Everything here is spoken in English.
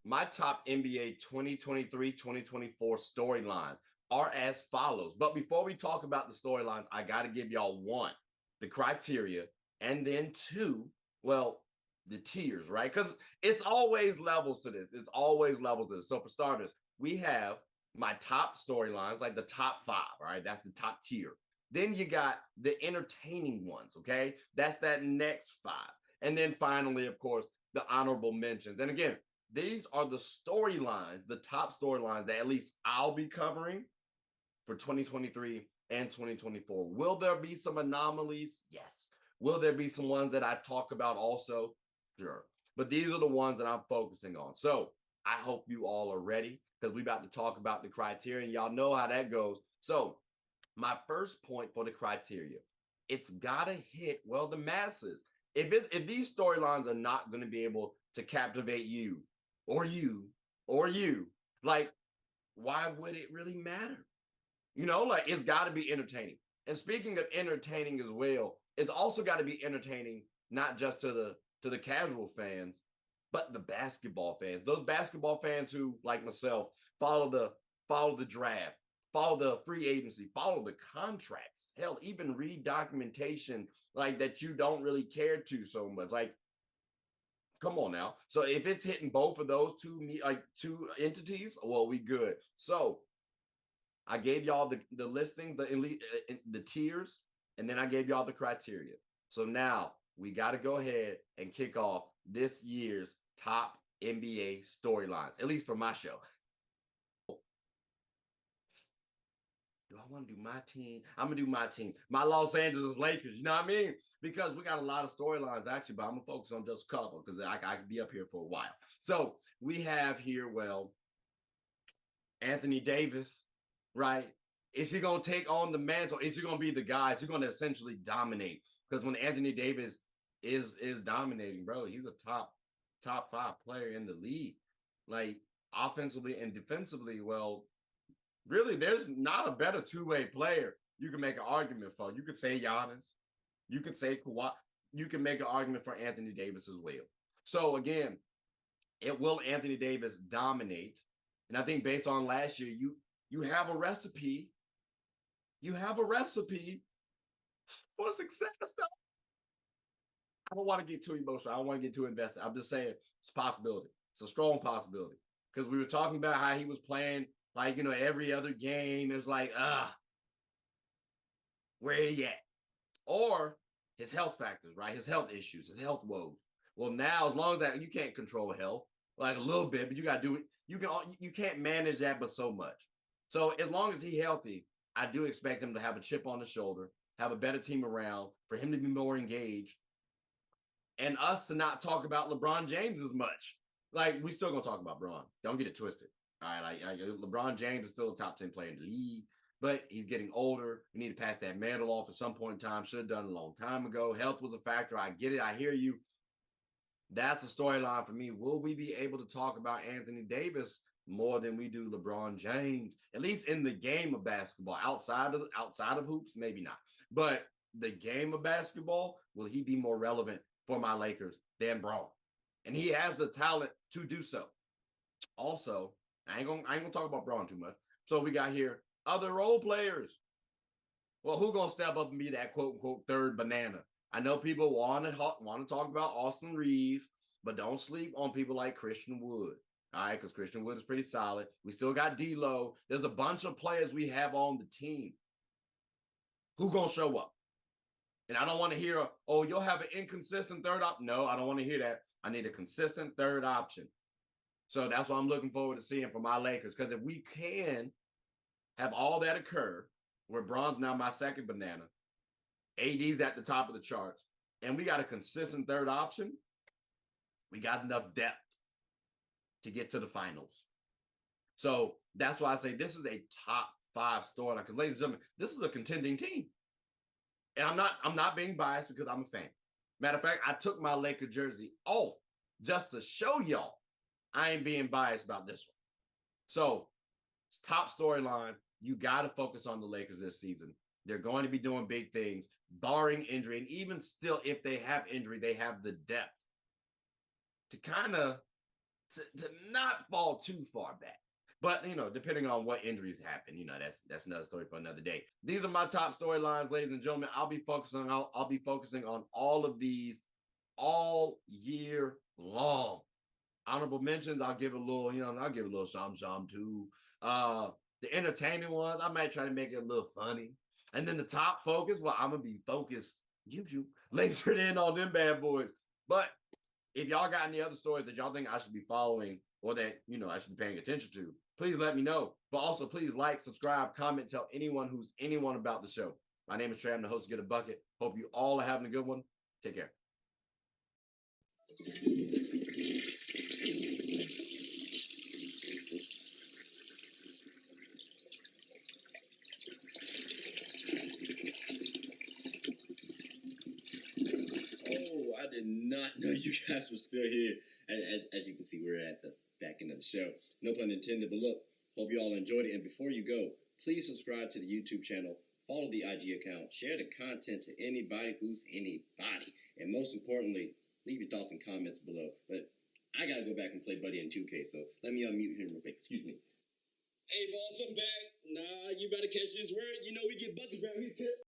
My top NBA 2023-2024 storylines are as follows. But before we talk about the storylines, I got to give y'all one, the criteria, and then two, well, the tiers, right? Because it's always levels to this. It's always levels to this. So for starters, we have my top storylines, like the top five, all right? That's the top tier. Then you got the entertaining ones, okay? That's that next five. And then finally, of course, the honorable mentions. And again, these are the storylines, the top storylines that at least I'll be covering for 2023 and 2024. Will there be some anomalies? Yes. Will there be some ones that I talk about also? Sure. But these are the ones that I'm focusing on. So I hope you all are ready because we're about to talk about the criteria and y'all know how that goes. So my first point for the criteria, it's got to hit, well, the masses. If these storylines are not going to be able to captivate you, like, why would it really matter? Like it's got to be entertaining. And speaking of entertaining as well, it's also got to be entertaining, not just to the casual fans, but the basketball fans. Those basketball fans who, like myself, follow the draft, follow the free agency, follow the contracts, hell, even read documentation like that you don't really care to so much. Like, come on now. So if it's hitting both of those two entities, well, we good. So I gave y'all the listing, the tiers, and then I gave y'all the criteria. So now we got to go ahead and kick off this year's top NBA storylines, at least for my show. Do I want to do my team? I'm going to do my team. My Los Angeles Lakers, you know what I mean? Because we got a lot of storylines, actually, but I'm going to focus on just a couple because I could be up here for a while. So we have here, well, Anthony Davis, right? Is he going to take on the mantle? Is he going to be the guy? Is he going to essentially dominate? Because when Anthony Davis is dominating, bro, he's a top five player in the league. Like, offensively and defensively, well, really, there's not a better two-way player you can make an argument for. You could say Giannis. You could say Kawhi. You can make an argument for Anthony Davis as well. So, again, will Anthony Davis dominate? And I think based on last year, you have a recipe. You have a recipe for success. I don't want to get too emotional. I don't want to get too invested. I'm just saying it's a possibility. It's a strong possibility. Because we were talking about how he was playing like, every other game. It's like, where he at? Or his health factors, right? His health issues, his health woes. Well, now, as long as that you can't control health, like a little bit, but you got to do it. You can't manage that, but so much. So as long as he's healthy, I do expect him to have a chip on the shoulder, have a better team around, for him to be more engaged, and us to not talk about LeBron James as much. Like, we still gonna talk about Bron. Don't get it twisted. All right, like LeBron James is still a top 10 player in the league, but he's getting older. We need to pass that mantle off at some point in time. Should have done it a long time ago. Health was a factor. I get it. I hear you. That's a storyline for me. Will we be able to talk about Anthony Davis more than we do LeBron James? At least in the game of basketball. Outside of hoops, maybe not. But the game of basketball, will he be more relevant for my Lakers than Bron? And he has the talent to do so. Also, I ain't gonna talk about Bron too much. So we got here other role players. Well, who gonna step up and be that quote unquote third banana? I know people want to talk about Austin Reeves, but don't sleep on people like Christian Wood. All right, because Christian Wood is pretty solid. We still got D'Lo. There's a bunch of players we have on the team. Who gonna show up? And I don't want to hear, oh, you'll have an inconsistent third option. No, I don't want to hear that. I need a consistent third option. So that's what I'm looking forward to seeing from my Lakers. Because if we can have all that occur, where Bron's now my second banana, AD's at the top of the charts, and we got a consistent third option, we got enough depth to get to the finals. So that's why I say this is a top five storyline. Because, ladies and gentlemen, this is a contending team. And I'm not being biased because I'm a fan. Matter of fact, I took my Laker jersey off just to show y'all I ain't being biased about this one. So it's top storyline. You got to focus on the Lakers this season. They're going to be doing big things, barring injury. And even still, if they have injury, they have the depth to kind of to not fall too far back. But depending on what injuries happen, that's another story for another day. These are my top storylines, ladies and gentlemen. I'll be focusing on all of these all year long. Honorable mentions, I'll give a little, I'll give a little sham too. The entertaining ones, I might try to make it a little funny. And then the top focus, well, I'm gonna be focused. Links are in on them bad boys. But if y'all got any other stories that y'all think I should be following or that I should be paying attention to, please let me know. But also, please like, subscribe, comment, tell anyone about the show. My name is Trey. I'm the host of Get a Bucket. Hope you all are having a good one. Take care. Oh, I did not know you guys were still here. As you can see, we're at the back end of the show. No pun intended, but look, hope you all enjoyed it. And before you go, please subscribe to the YouTube channel, follow the IG account, share the content to anybody who's anybody. And most importantly, leave your thoughts and comments below. But I gotta go back and play Buddy in 2K, so let me unmute him real quick. Excuse me. Hey, boss, I'm back. Nah, you better catch this word. You know we get buckets around here, too.